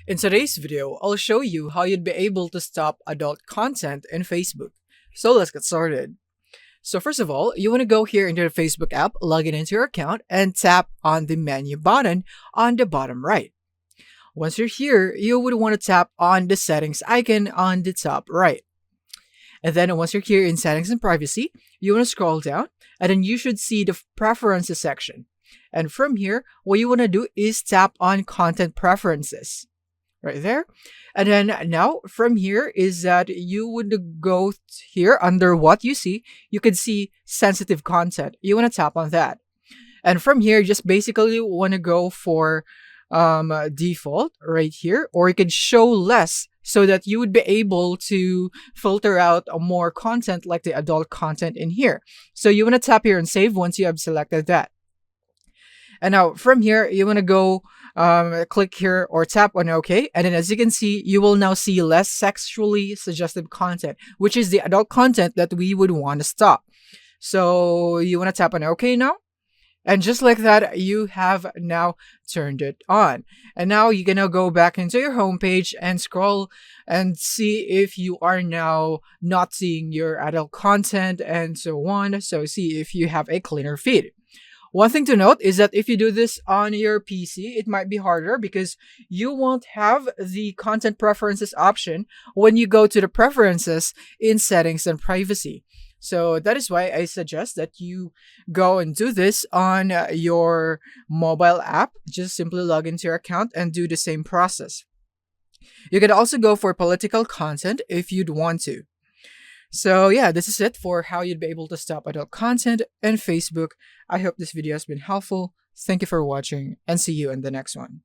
In today's video, I'll show you how you'd be able to stop adult content in Facebook. So let's get started. So first of all, you want to go here into the Facebook app, log in into your account, and tap on the menu button on the bottom right. Once you're here, you would want to tap on the settings icon on the top right. And then once you're here in settings and privacy, you want to scroll down, and then you should see the preferences section. And from here, what you want to do is tap on content preferences right there. And then now from here is that you would go here under what you see. You can see sensitive content. You want to tap on that. And from here, just basically want to go for default right here, or you can show less so that you would be able to filter out more content like the adult content in here. So you want to tap here and save once you have selected that. And now from here, you want to go click here or tap on OK. And then as you can see, you will now see less sexually suggestive content, which is the adult content that we would want to stop. So you want to tap on OK now. And just like that, you have now turned it on. And now you're going to go back into your homepage and scroll and see if you are now not seeing your adult content and so on. So see if you have a cleaner feed. One thing to note is that if you do this on your PC, it might be harder because you won't have the content preferences option when you go to the preferences in settings and privacy. So that is why I suggest that you go and do this on your mobile app. Just simply log into your account and do the same process. You can also go for political content if you'd want to. So yeah, this is it for how you'd be able to stop adult content in Facebook. I hope this video has been helpful. Thank you for watching and see you in the next one.